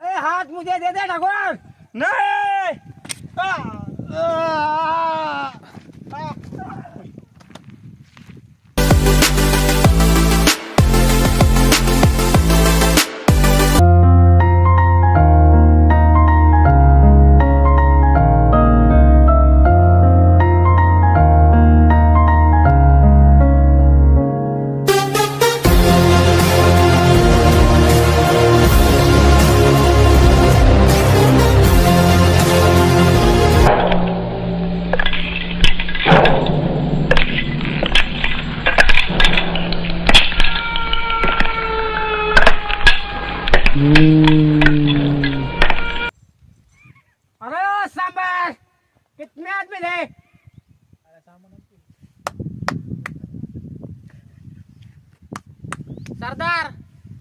हाथ मुझे दे दे ठाकुर। नहीं अरे ओ सांबर, कितने आदमी थे? सरदार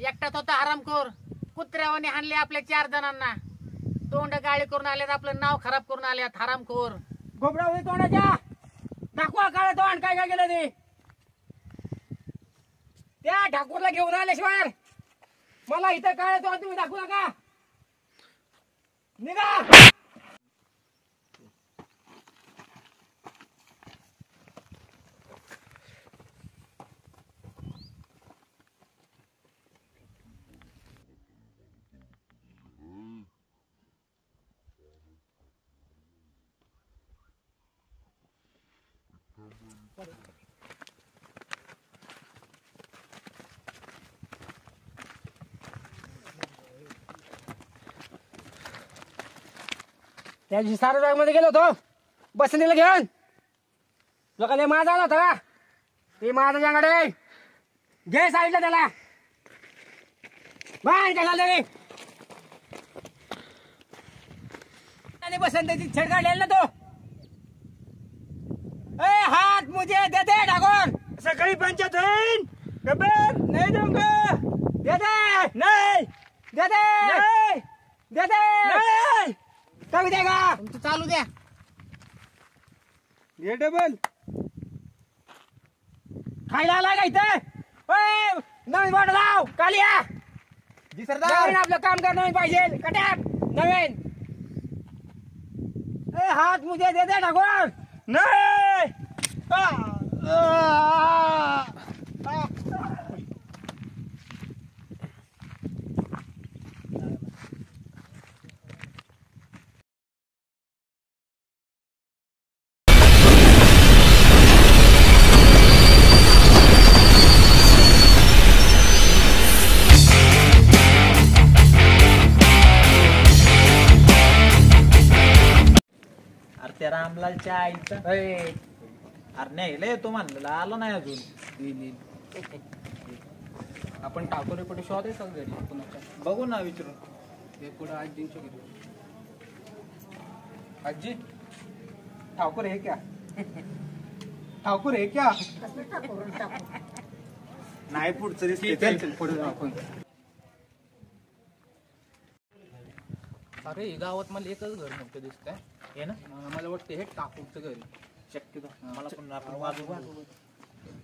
एकटाच होता हरामखोर. कुत्र्यावाने हाणले आपल्या 4 जणांना. तोंड गाळी करून आल्यात, आपलं नाव खराब करून आल्यात हरामखोर. गोबरावली तोंडाच्या दाखवा काळे तोंड काय काय केलं ते. त्या ठाकूरला घेऊन आल्याशिवाय मला इथं काळे तोंड तुम्ही दाखवू नका. निघा. त्या दिवशी सारबाग मध्ये गेलो होतो बसणीला घेऊन. लोकांना माझा आला होता का ते माझा जंगाडे घे सांगितलं त्याला. बाहेर काय झालं रे. बसंतीची छेड काढलेली ना तो. हाथ मुझे दे दे ठाकुर. सकाळी पंचायत होईल. गब्बर नाही दूंगा. दे दे. नहीं दे दे. नहीं दे दे. नहीं कमी देगा. तुमचं चालू द्या. ये डबल खायला आला का इथे. नवीन वाट लाव कालिया. जी नवीन आपलं काम कर नवीन पाहिजे. कट्याप नवीन. हाथ मुझे दे दे ठाकुर. नहीं अरे त्या रामलालच्या आईचा अरे नाही येतो म्हणलेला आला नाही अजून. आपण ठाकूर कुठे शोध आहे घरी कुणाच्या. बघू ना विचारून. हे पुढे आजींच्या घरी. आजी ठाकूर है क्या. ठाकूर है क्या. नाही पुढचं दिसते. चल पुढे जाऊ आपण. अरे गावात मला एकच घर मोठं दिसतंय. हे ना मला वाटतं हे ठाकूरचं घर आहे. शक्यतो मला पण आपण वाजू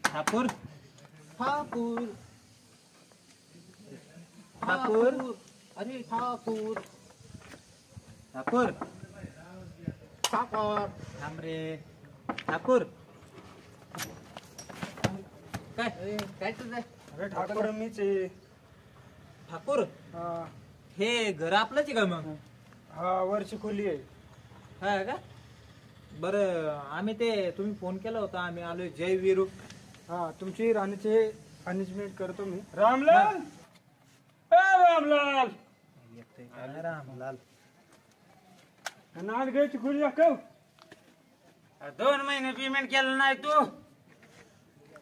ठाकूर ठाकूर ठाकूर अरे ठाकूर ठाकूर ठाकूर. थांब रे ठाकूर. काय काय तुझं. अरे ठाकूर मीच आहे. ठाकूर हे घर आपलंच आहे का मग. हा वरची खोली आहे. हा का बरं आम्ही ते तुम्ही फोन केला होता आम्ही आलोय जय वीरू. हा तुमची राहण्याची अरेंजमेंट करतो मी. रामलाल रामलाल रामलाल नाद घ्यायची खोली दाखव. 2 महिने पेमेंट केलं नाही तू.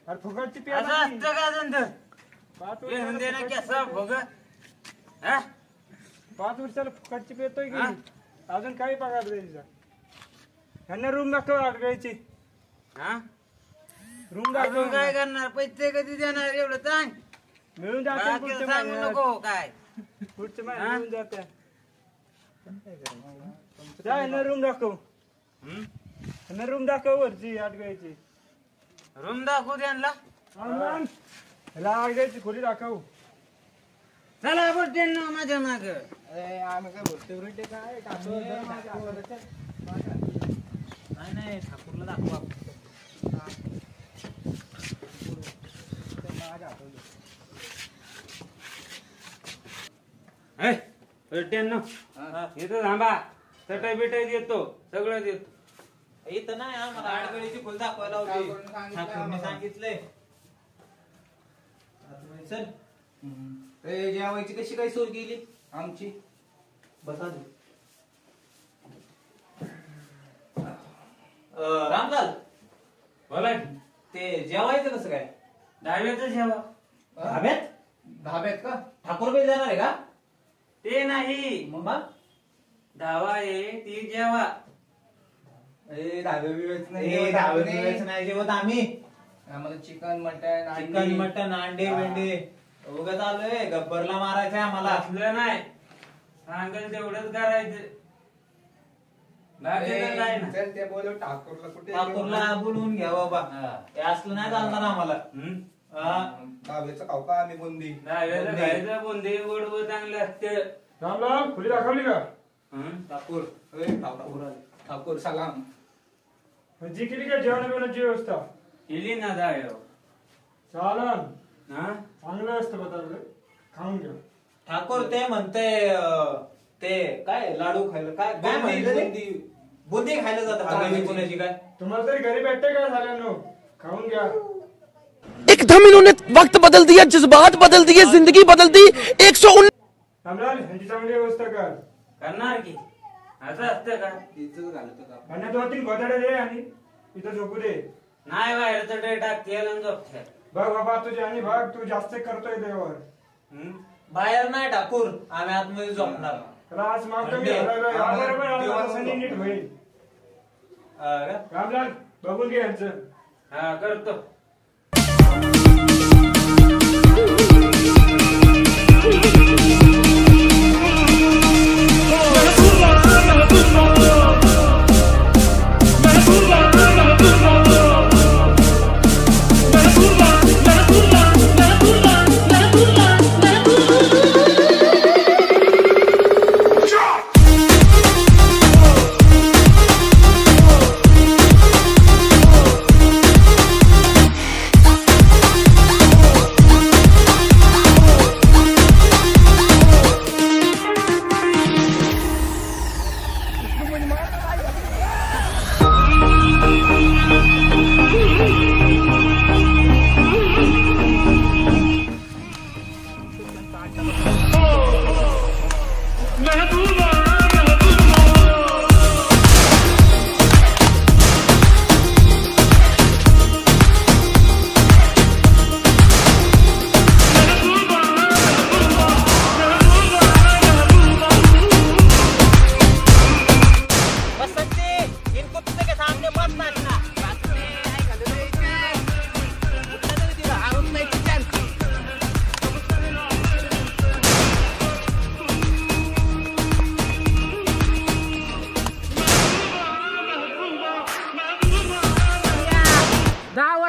अरे फुकटची असं असतं का धंदा. 5 घेऊन दे ना कसा भोग. 5 वर्षाला फुकटची पेतोय हा? की अजून काही पगार द्यायचा. ह्यांना रूम दाखव अडकायची. हा रूम अजून दाखव. काय करणार पैसे कधी देणार एवढं सांग. मिळून जाते बाकीचं पुढच्या सांगू महिन्यात. नको काय. पुढच्या हा? महिन्यात मिळून जाते. जा ह्यांना रूम दाखव. हम्म? ह्यांना रूम दाखव वरची अडकायची. रूम दाखवू त्यांना. ह्याला अडकायची खोली दाखव. चला बुरट्यांनो माझ्या माग. आम्ही काय बोलतो रे काय नाही ठाकूरला दाखवा. बुरट्यांनो इथं थांबा. चटई बिटाई देतो सगळं देतो. इथं नाही आम्हाला आडगळीची फुल दाखवायला होती. ठाकूरने सांगितलंय. चल जेवायची कशी काय सोय केली आमची? बसा रामलाल बोला ते जेवायचं कसं काय? डाव्याचं जेवा. धाब्यात धाब्यात का? ठाकूर बेल जाणार आहे का? ते नाही मग धावा आहे ती जेवा. धाब्यात नाही जेवत आम्ही. आम्हाला चिकन मटन चिकन मटन अंडे बिंडे उगाच आलोय. गब्बरला मारायचंय आम्हाला. असलं नाही सांगेल तेवढंच करायचं. बाकीचं काय ना. चल ते बोलव ठाकूरला कुठे ठाकूरला बोलवून घ्या बाबा. हे असलं नाही चालणार आम्हाला. धाब्याचं खाऊ का आम्ही बुंदी? डाव्याचं खायचं बुंदी गोड चांगलं असते. रामलाल खुली दाखवली का? ठाकूर ठाकूर सलाम. जी केली का जेवण बिवणाची व्यवस्था? केली ना डाव्या. चालन हा चांगलं असतं बदललं खाऊन घ्या. ठाकूर ते म्हणते ते काय लाडू खायला काय काय म्हणते ते? बुंदी खायला जातात कोणाची काय? तुम्हाला तरी घरी भेटते काय झाल्यानं? खाऊन घ्या. एकदम इन्होंने वक्त बदल दिया, जज्बात बदल दिए, जिंदगी बदल दी। 119 रामलाल ह्यांची चांगली व्यवस्था कर. करणार की असं असतं का? आणि 2-3 गोधड्या दे आणि इथं झोपू दे. नाही बाहेरचं डे टाकते झोपते. बघ बाबा तुझी आणि भाग तू जास्त करतोय देवावर. बाहेर नाही ठाकूर आम्ही आतमध्ये झोपणार. त्रास मागतो मी याबरोबर नीट होईल. रामलाल बघून घे यांचं. हा करतो.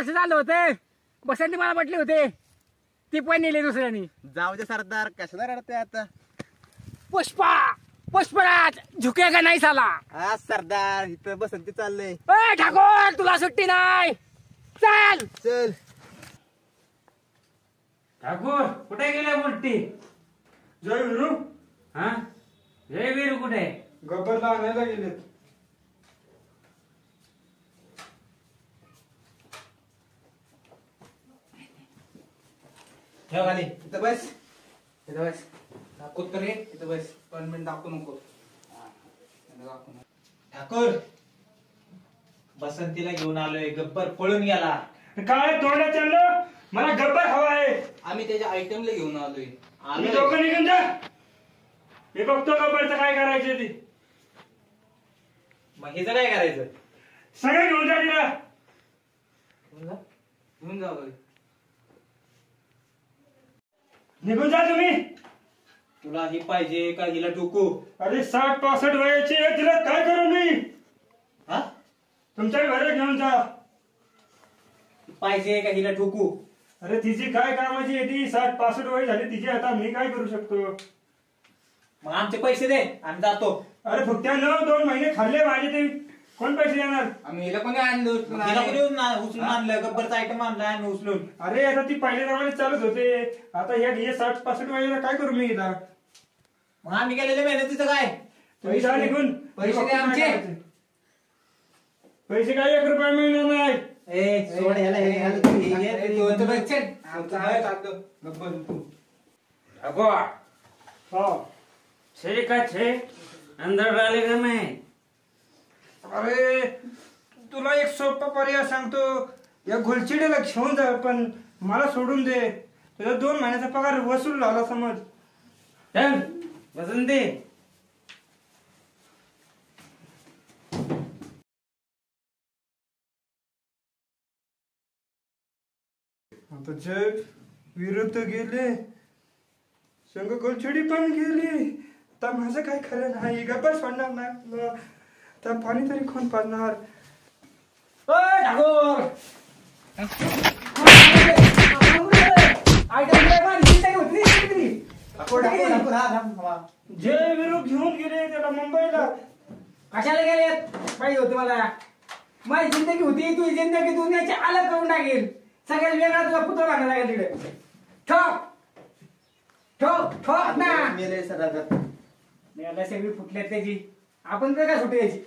झालं होते. बसंती मला म्हटले होते ती पण नेली दुसऱ्यानी. जाऊ दे सरदार कशाला रडते आता? पुष्पा पुष्पराज झुकेगा नाही साला. हा सरदार इथं बसंती चाललंय. ए ठाकूर तुला सुट्टी नाही. चल चल ठाकूर कुठे गेले बुट्टी? जय विरू हा जय वीर कुठे? गब्बरला आणायला गेलेत. ठेव खाली. इथं बस इथं बस. ठाकूर रे इथं बस. 1 मिनिट दाखवू नको. ठाकूर बसंतीला घेऊन आलोय. गब्बर पळून गेला. काय तोंडात चाललं? मला गब्बर हवा आहे. आम्ही त्याच्या आयटमला घेऊन आलोय. तुम्ही दोघं निघून जा. मी बघतो गब्बरचं काय करायचं ते. मग हिचं काय करायचं? सगळं घेऊन जा तिला. घेऊन जा बरं. निघून जा तुम्ही. तुला ही पाहिजे का हिला टोकू? अरे 60-65 वयाची आहे तिला काय करू मी? हा तुमच्या घरी घेऊन जा. पाहिजे का हिला टोकू? अरे तिची काय कामाची आहे ती 60-65 वय झाली तिची, आता मी काय करू शकतो? मग आमचे पैसे दे, आम्ही जातो. अरे फक्त 2 महिने खाल्ले माझे, ते कोण पैसे देणार? आम्ही हिला कोणी आणलं तिला कोणी उचलून आणलं? गब्बरचा आयटम आणला आम्ही उचलून. अरे आता ती पहिल्या जमान्यात चालत होते, आता या 60-65 वयाला काय करू मी हिला? मग आम्ही केलेल्या मेहनतीचं काय? तुम्ही जा निघून. पैसे दे आमचे. पैसे काय 1 रुपया मिळणार नाही. ए सोड ह्याला, ह्याला तू हे घे, अरे, तू तू हे तर घे. बघ, चल. आमचं आहे चालतं. गप्प बस तू. अगो हा. छे का छे अंदर डालेगा मैं. अरे तुला एक सोपा पर्याय सांगतो, या घोलचिडीला घेऊन जा, पण मला सोडून दे. तुझा 2 महिन्याचा पगार वसूल झाला समज. चल बसून दे. आता जग विरुद्ध गेले, संघ घोलचिडी पण गेली, तर माझं काय खरं नाही. गप्पा सोडणार नाही तुला. तर पाणी तरी कोण पाजणार? ठाकूर जे विरुद्ध घेऊन गेले त्याला मुंबईला. कशाला गेले पाहिजे होते मला. माझी जिंदगी होती, तुझी जिंदगी दुनियाची अलग करून टाकेल. सगळ्यात वेगळा तुझा पुतळा बांधला लागेल तिकडे. ठोक ठोक ठोक ना. मेले सर आता. सगळी फुटल्यात त्याची, आपण काय सुटी यायची.